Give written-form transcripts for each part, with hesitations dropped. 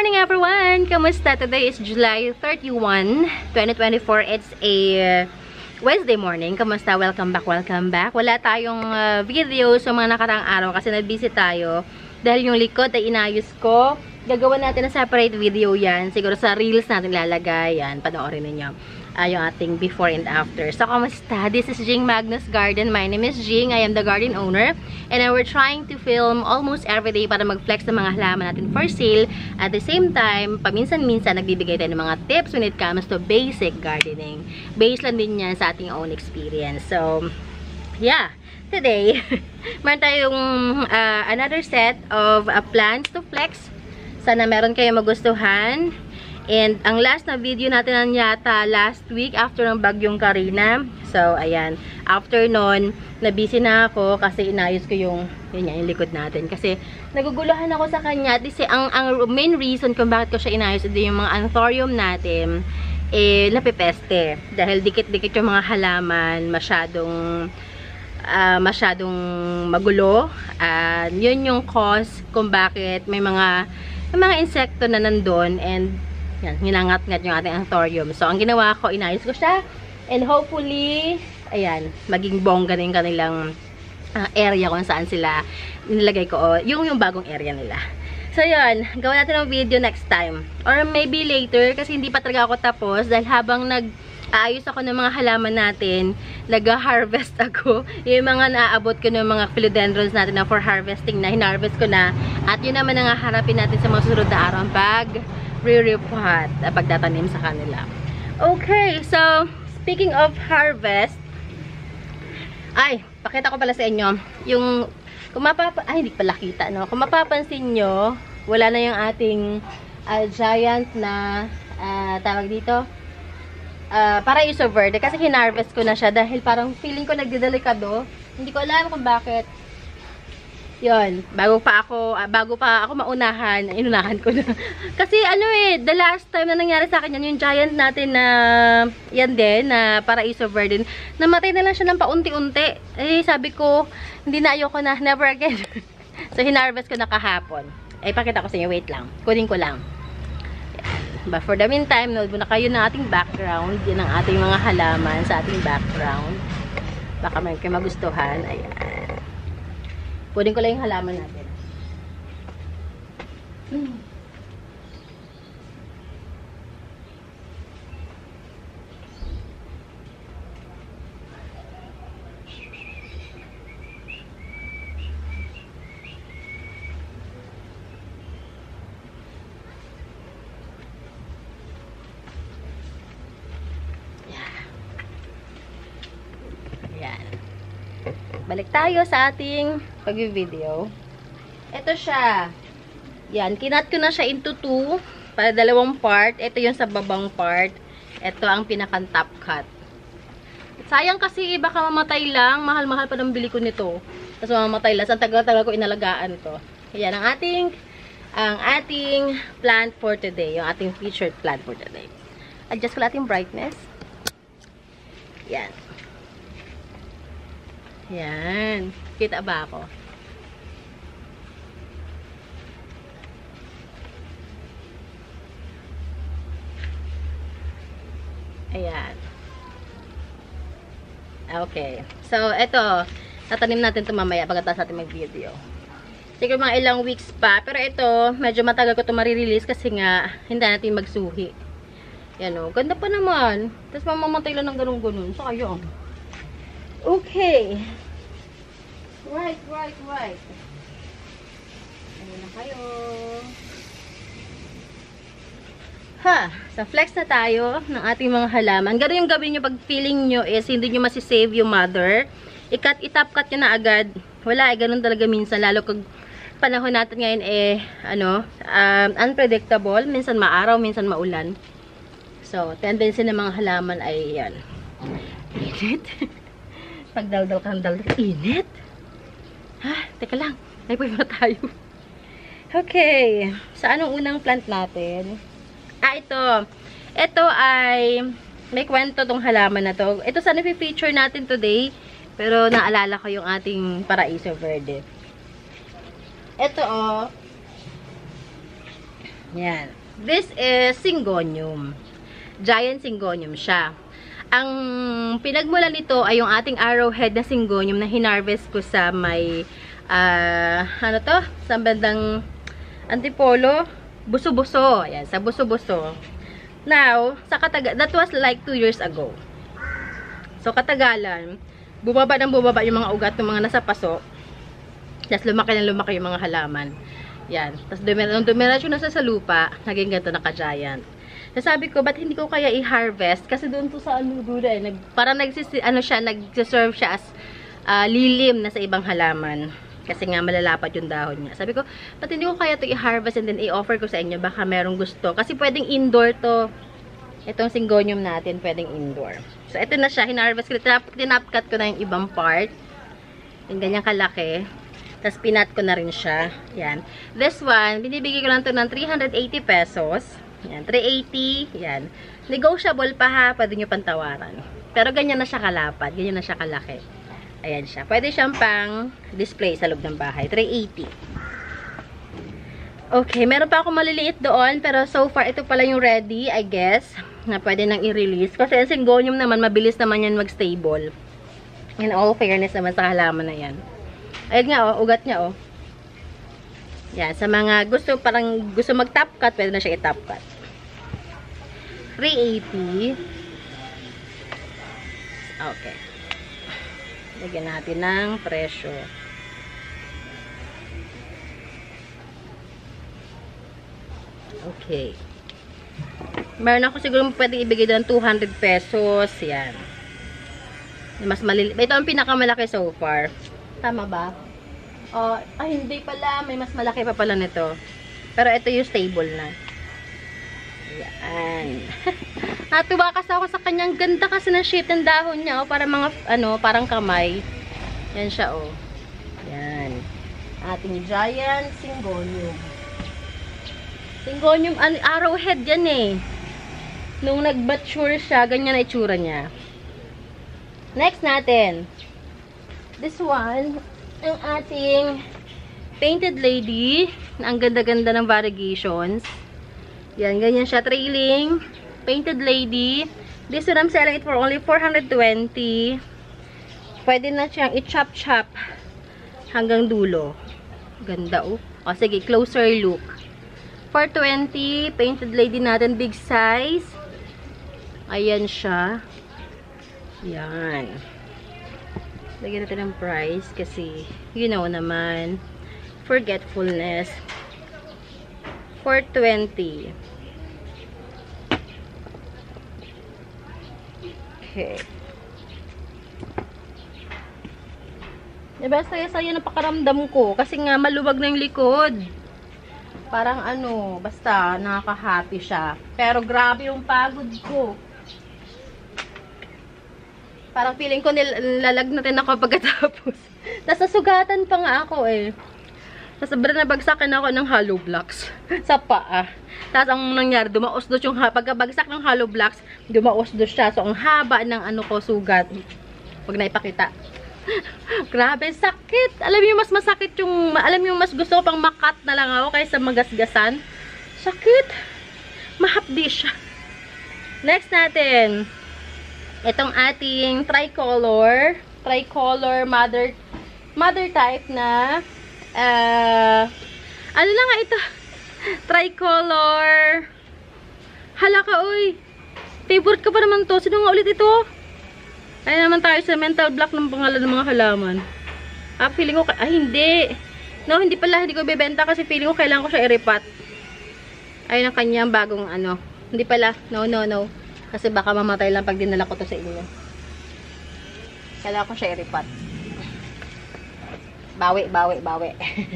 morning everyone! Kamusta? Today is July 31, 2024. It's a Wednesday morning. Kamusta? Welcome back, welcome back. Wala tayong video sa mga nakaraang araw kasi na-busy tayo. Dahil yung likod ay inayos ko. Gagawa natin na separate video yan. Siguro sa reels natin lalagay. Yan, panoorin ninyo. Yung ating before and after. So, kamusta? This is Jing Magnus Garden. My name is Jing. I am the garden owner. And we're trying to film almost every day para mag-flex ng mga halaman natin for sale. At the same time, paminsan-minsan nagbibigay tayo ng mga tips when it comes to basic gardening. Based lang din yan sa ating own experience. So, yeah. Today, meron tayong another set of plants to flex. Sana meron kayo magustuhan. And ang last na video natin yata last week after ng bagyong Karina. So, ayan. After nun, na-busy na ako kasi inayos ko yung likod natin. Kasi naguguluhan ako sa kanya. Kasi ang main reason kung bakit ko siya inayos ito yung mga anthurium natin, napipeste. Dahil dikit-dikit yung mga halaman, masyadong magulo. Yun yung cause kung bakit may mga insekto na nandun and yan, hinangat-ngat yung ating anthurium. So, ang ginawa ko, inayos ko siya. And hopefully, ayan, maging bongga na yung kanilang area kung saan sila nilagay ko. Yung bagong area nila. So, yun. Gawin natin ng video next time. Or maybe later, kasi hindi pa talaga ako tapos. Dahil habang nag-aayos ako ng mga halaman natin, nag-harvest ako. Yung mga naaabot ko ng mga philodendrons natin na for harvesting na, hinarvest ko na. At yun naman ang haharapin natin sa mga susunod na araw. Re-repot pagtatanim sa kanila. Okay, so speaking of harvest, pakita ko pala sa inyo yung hindi pala kita, no? Kung mapapansin nyo, wala na yung ating giant na tawag dito Paraiso Verde kasi hinarvest ko na siya dahil parang feeling ko nagdedelikado. Hindi ko alam kung bakit. Yon, bago pa ako maunahan, inunahan ko na. Kasi the last time na nangyari sa akin yan, yung giant natin na yan din, na Paraiso Verde, namatay na lang siya ng paunti-unti. Sabi ko, hindi na ayoko na, never again. So, hinarvest ko na kahapon. Pakita ko sa inyo, wait lang. Kunin ko lang. But for the meantime, nood muna kayo ng ating background. Yan ang ating mga halaman sa ating background. Baka may kayo magustuhan. Ayan. Kunin ko lang yung halaman natin. Balik tayo sa ating pag-video. Ito siya. Yan, kinat ko na siya into 2 para dalawang part. Ito yung sa babang part. Ito ang pinakang top cut. Sayang kasi baka mamatay lang. Mahal-mahal pa ng bili ko nito. Tapos mamatay lang. Ang tagal-tagal ko inalagaan ito. Yan ang ating plant for today. Yung ating featured plant for today. Adjust ko lang ating brightness. Yan. Yan. Kita ba ako? Ayan. Okay. So, ito. Tatanim natin ito mamaya pagkatapos natin mag-video. Siguro mga ilang weeks pa. Pero ito, medyo matagal ko ito marirelease kasi nga, hindi natin magsuhi. Yan o. Ganda pa naman. Tapos mamamatay lang ng ganun-ganun. So, ayun. Okay. Right. Ayun na kayo. Sa flex na tayo ng ating mga halaman. Ganun yung gawin nyo pag feeling nyo is hindi nyo masisave yung mother. I-top cut nyo na agad. Wala, ganun talaga minsan. Lalo kag panahon natin ngayon unpredictable. Minsan maaraw, minsan maulan. So, tendency ng mga halaman ay yan. Init. Pagdaldal kang daldal. Init. Teka lang. Naipoy muna tayo. Okay. Sa anong unang plant natin? Ito. Ito ay may kwento tong halaman na to. Ito sana i-feature natin today. Pero naalala ko yung ating Paraiso Verde. Ito Yan. This is Syngonium. Giant Syngonium siya. Ang pinagmula nito ay yung ating arrowhead na Syngonium na hinarvest ko sa may ano to? Sa bandang Antipolo, Buso-Buso. Ayan, sa Buso-Buso. Now, that was like 2 years ago. So, katagalan, bumaba yung mga ugat ng mga nasa paso. Tapos, lumaki yung mga halaman. Yan. Tapos, dumiretso na sa lupa, naging ganito naka-giant. Nasabi ko, ba't hindi ko kaya i-harvest? Kasi doon to sa Aludura, parang nagsiserve siya as lilim na sa ibang halaman. Kasi nga malalapat yung dahon niya. Sabi ko, ba't hindi ko kaya to i-harvest and then i-offer ko sa inyo? Baka merong gusto. Kasi pwedeng indoor to. Itong Syngonium natin, pwedeng indoor. So, ito na siya. Hinarvest ko. Tinapcut ko na yung ibang part. Yung ganyang kalaki. Tapos, pinat ko na rin siya. Yan. This one, binibigay ko lang to ng 380 pesos. Yan, 380. Yan. Negotiable pa ha, pwede nyo pantawaran. Pero ganyan na siya kalapad, ganyan na siya kalaki. Ayan siya. Pwede siyang pang display sa loob ng bahay. 380. Okay, meron pa ako maliliit doon, pero so far, ito pala yung ready, I guess, na pwede nang i-release. Kasi ang Syngonium naman, mabilis naman yan mag-stable. In all fairness naman sa halaman na yan. Ayan nga, oh, ugat niya, oh. Yan, sa mga gusto mag-top cut, pwede na siya i-top cut. 380. Okay. Lagyan natin ng presyo. Okay. Meron ako siguro pwede ibigay doon 200 pesos. Yan. Mas maliliit. Ito ang pinakamalaki so far. Tama ba? Hindi pala. May mas malaki pa pala nito. Pero ito yung stable na. Yan. Natuwa kasi ako sa kanyang ganda kasi ng shape ng dahon niya. Oh, para mga, parang kamay. Yan siya, oh. Yan. Ating giant Syngonium. Syngonium, arrowhead yan eh. Nung nag-mature siya, ganyan na itsura niya. Next natin. This one, ang ating painted lady. Ang ganda-ganda ng variegations. Yan, ganyan siya. Trailing. Painted lady. This one, I'm selling it for only 420. Pwede na siyang i-chop-chop hanggang dulo. Ganda, oh. O, sige, closer look. 420. Painted lady natin. Big size. Ayan siya. Yan. Lagyan natin ng price kasi, you know naman, forgetfulness. 420. Okay. Diba, saya-saya na pakaramdam ko. Kasi nga, maluwag na yung likod. Parang basta, nakaka-happy siya. Pero grabe yung pagod ko. Parang feeling ko nilalagnatin ako pagkatapos. Tapos nasugatan pa nga ako eh. Tapos nabagsakin ako ng hollow blocks sa paa. Tapos ang nangyari, dumaos-dos yung pagkabagsak ng hollow blocks, dumaos-dos siya. So ang haba ng sugat. Pag naipakita. Grabe, sakit. Alam niyo mas masakit alam niyo mas gusto ko pang makat na lang ako kaysa magasgasan. Sakit. Mahapdi siya. Next natin. Itong ating tricolor mother type na ano na nga ito? Tricolor. Hala ka, uy. Favorite ka pa naman to. Sino nga ulit ito? Ay naman tayo sa mental block ng pangalan ng mga halaman. Feeling ko, hindi. No, hindi pala. Hindi ko bibenta kasi feeling ko kailangan ko siya i-repat. Ayun ang kanyang bagong Hindi pala. No. Kasi baka mamatay lang pag dinala ko to sa inyo. Kailangan ko siya i-repat. Bawi.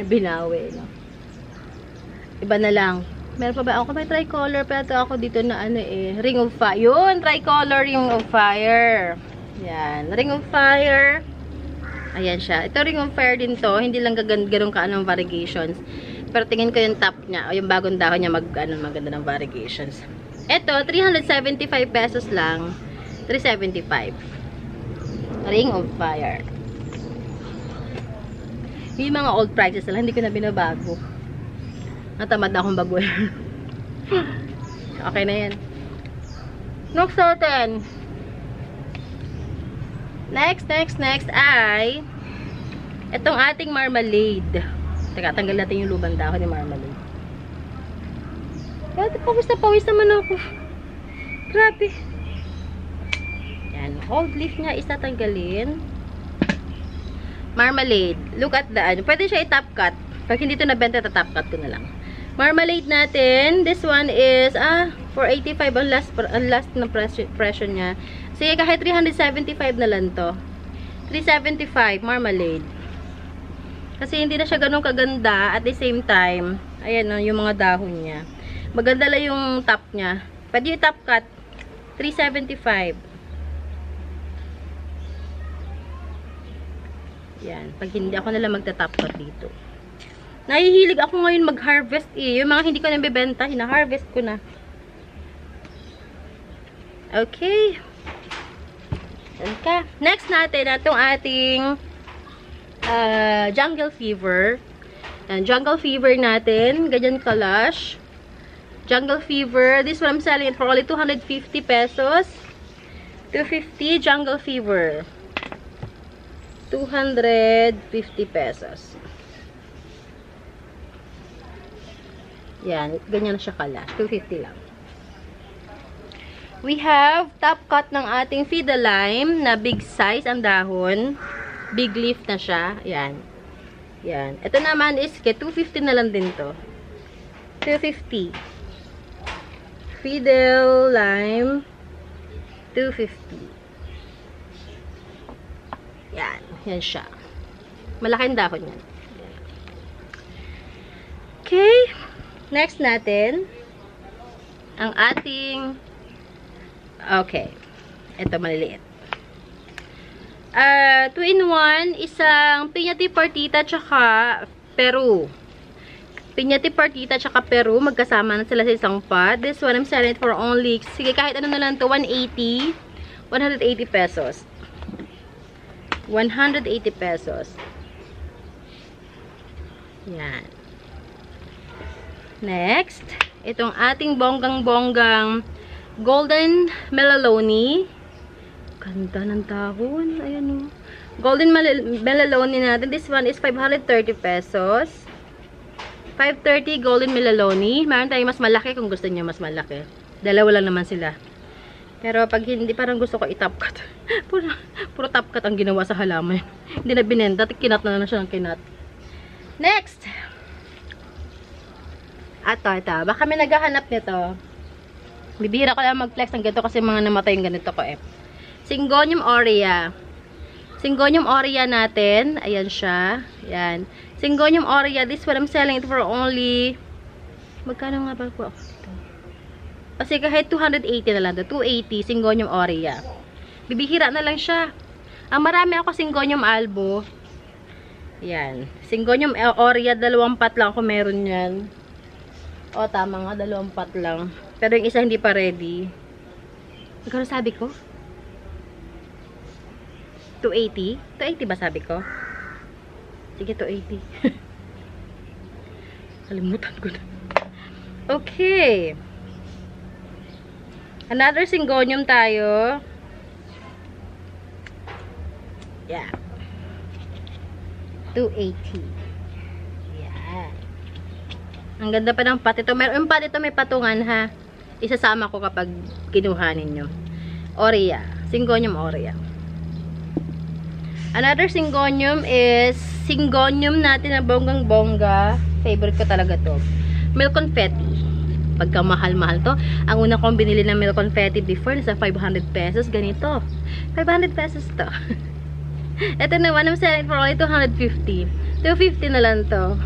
Binawi, no? Iba na lang. Meron pa ba ako? May tricolor. Pero ito ako dito na Ring of Fire. Yun! Tricolor Ring of Fire. Yan. Ring of Fire. Ayan siya. Ito Ring of Fire din to. Hindi lang ganun ka variegations. Pero tingin ko yung top niya. O yung bagong dahon niya maganda ng variegations. Ito, 375 pesos lang. 375. Ring of Fire. Yung mga old prices lang, hindi ko na binabago. Natamad na akong baguhin. Okay na yan. Next natin. Next ay itong ating marmalade. Teka, tanggal natin yung lubang dahon ni marmalade. Pawis naman ako. Grabe. Yan. Old leaf niya is tatanggalin. Marmalade. Look at the ano. Pwede siya i-top cut. Pag hindi ito nabenta, ta-top cut ko na lang. Marmalade natin. This one is 485 ang last na presyo niya. Sige, kahit 375 na lang to. 375 marmalade. Kasi hindi na siya ganun kaganda. At the same time, ayan no, yung mga dahon niya. Maganda lang yung top niya. Pwede yung top cut. 375. Yan. Pag hindi ako nalang magta-top cut dito. Nahihilig ako ngayon mag-harvest eh. Yung mga hindi ko nabibenta, hina-harvest ko na. Okay. Okay. Next natin, itong ating jungle fever. Yan, jungle fever natin. Ganyan kalash. Jungle fever. This one I'm selling it for only 250 pesos. 250 jungle fever. 250 pesos. Yan. Ganyan siya kalash. 250 lang. We have top cut ng ating Fida Lime na big size ang dahon. Big leaf na siya. Yan. Yan. Ito naman is 250 na lang din to. 250. Fidel Lime 250. Yan. Yan siya. Malaking dahon yan. Okay. Next natin ang ating okay. Ito maliliit. 2-in-1, isang piñati partita tsaka Peru. Piñati partita tsaka Peru, magkasama na sila sa isang pot. This one, I'm selling it for only, sige, kahit ano na lang to, 180 pesos. 180 pesos. Yan. Next, itong ating bonggang-bonggang Golden Melaloni. Ganda ng dahon. Ayan o. Golden Melaloni natin. This one is 530 pesos. 530 Golden Melaloni. Meron tayong mas malaki kung gusto niyo mas malaki. Dalawa lang naman sila. Pero pag hindi, parang gusto ko i-top cut. puro top cut ang ginawa sa halaman. Hindi na binenta. Kinat na siya ng kinat. Next. Ito. Baka may naghahanap nito. Bibihira ko lang mag-flex ng ganito kasi mga namatay yung ganito ko eh. Syngonium aurea. Syngonium aurea natin. Ayan siya. Ayan. Syngonium aurea. This one I'm selling it for only magkano nga ba po ako ito? Kasi kahit 280 na lang. 280 Syngonium aurea. Bibihira na lang siya. Ang marami ako Syngonium albo. Ayan. Syngonium aurea. 2 pot lang ako meron yan. O, tama nga. 2 pot lang. Pero yung isa hindi pa ready. Magkano sabi ko? 280? 280 ba sabi ko? Sige, 280. Kalimutan ko na. Okay. Another Syngonium tayo. Yeah. 280. Yeah. Ang ganda pa ng pot ito. Yung pot ito may patungan ha. Isasama ko kapag kinuha ninyo. Aurea. Syngonium aurea. Another Syngonium is Syngonium natin na bonggang-bongga. Favorite ko talaga to. Milk confetti. Pagka mahal-mahal to. Ang una kong binili ng milk confetti before nasa 500 pesos. Ganito. 500 pesos to. Ito naman, I'm selling for only 250. 250 na lang to.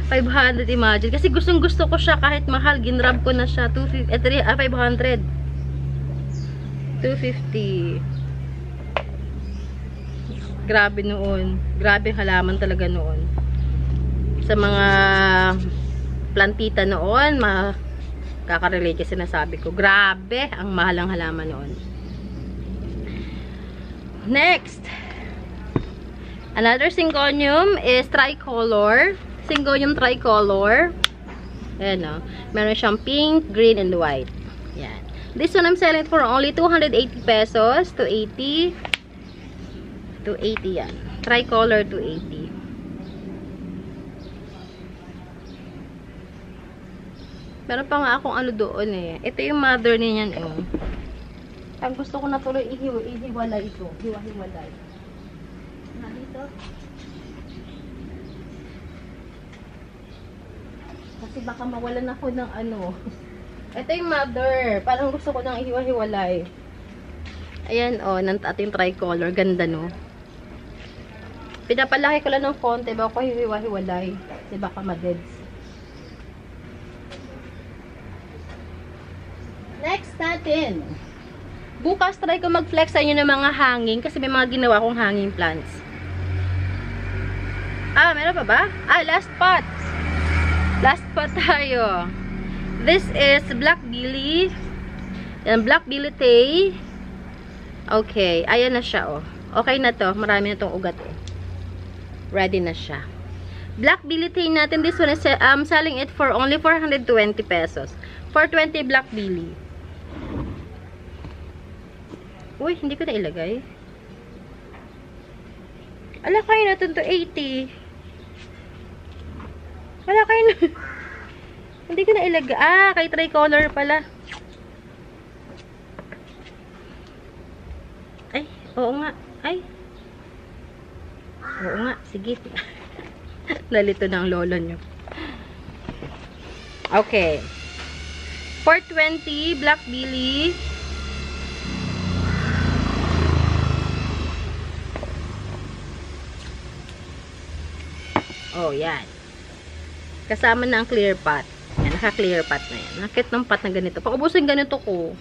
500, imagine. Kasi gustong-gusto ko siya kahit mahal. Ginrab ko na siya. 500. 250. Grabe noon. Grabe halaman talaga noon. Sa mga plantita noon, kaka-relate kasi sinasabi ko. Grabe ang mahal ang halaman noon. Next. Another Syngonium is tricolor. Syngonium tricolor. Ayan, no? Meron siyang pink, green, and white. Yan. This one, I'm selling it for only 280 pesos. 280. 280 yan. Tricolor, 280. Meron pa nga akong ano doon eh. Ito yung mother niyan, oh. Ang gusto ko na tuloy ihiwalay ito. Hiwa-hiwalay. Na dito. Kasi baka mawalan ako ng ano. Ito yung mother. Parang gusto ko nang ihiwa-hiwalay. Ayan, oh. Ating tricolor. Ganda, no? Pinapalaki ko lang ng konti. Baka ko hiwa-hiwalay. Kasi baka madeds. Next natin. Bukas try ko mag-flex sa inyo ng mga hanging kasi may mga ginawa kong hanging plants. Ah, meron pa ba? Ah, last pot. Last pot tayo. This is Black Billy. Yan, Black Billy Tay. Okay, ayan na siya, oh. Okay na to. Marami na tong ugat, eh. Ready na siya. Black Billy Tay natin. This one is selling it for only 420 pesos. 420 Black Billy. Uy, hindi ko na ilagay. Ala, kayo na ito 80. Ala, kayo na. Hindi ko na ilagay. Ah, kay tricolor pala. Ay, oo nga. Ay. Oo nga, sige. Nalito ng lolo nyo. Okay. 420 Black Billy. Oh, yan. Kasama na ang clear pot. Yan, naka-clear pot na yan. Nakit ng pot na ganito. Paubusin ganito ko.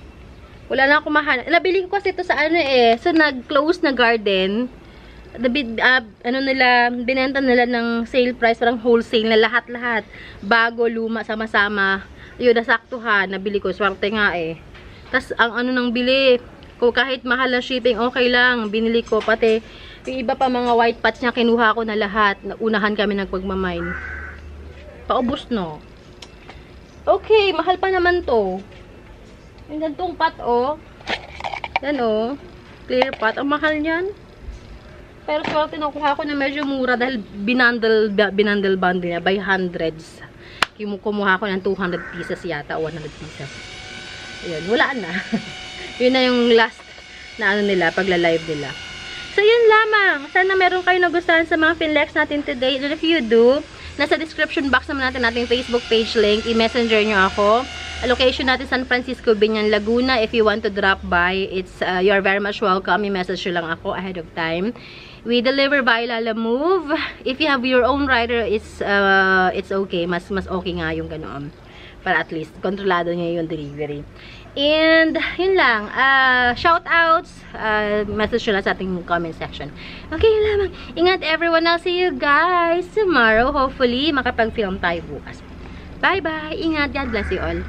Wala na akong mahanap. Nabili ko kasi ito sa ano eh. So, nag-close na garden. Ano nila, binenta nila ng sale price. Parang wholesale na lahat-lahat. Bago, luma, sama-sama. Yun, nasaktuhan. Nabili ko. Swerte nga eh. Tapos, ang ano nang bili. Kung kahit mahal na shipping, okay lang. Binili ko. Pati, yung iba pa mga white pots niya, kinuha ko na lahat. Unahan kami nagpagmamine. Paubos, no? Okay, mahal pa naman to. Yung gantong pot, oh. Yan, oh. Clear pot. Ang mahal niyan. Pero swerte nakuha ko na medyo mura dahil binundle bundle niya by hundreds. Kumuha ko ng 200 pieces yata, 100 pieces. Ayun, wala na. Yun na yung last na ano nila, pagla-live nila. So, yun lamang. Sana meron kayo nagustuhan sa mga finlex natin today. And if you do, nasa description box naman natin ating Facebook page link. I-messenger nyo ako. Location natin San Francisco, Binyan, Laguna. If you want to drop by, it's you're very much welcome. I-message nyo lang ako ahead of time. We deliver by Lalamove. If you have your own rider, it's okay. Mas okay nga yung ganoon. Para at least, kontrolado niya yung delivery. And, yun lang. Shoutouts. Message nyo lang sa ating comment section. Okay, yun lamang. Ingat everyone. I'll see you guys tomorrow. Hopefully, makapag-film tayo bukas. Bye-bye. Ingat. God bless you all.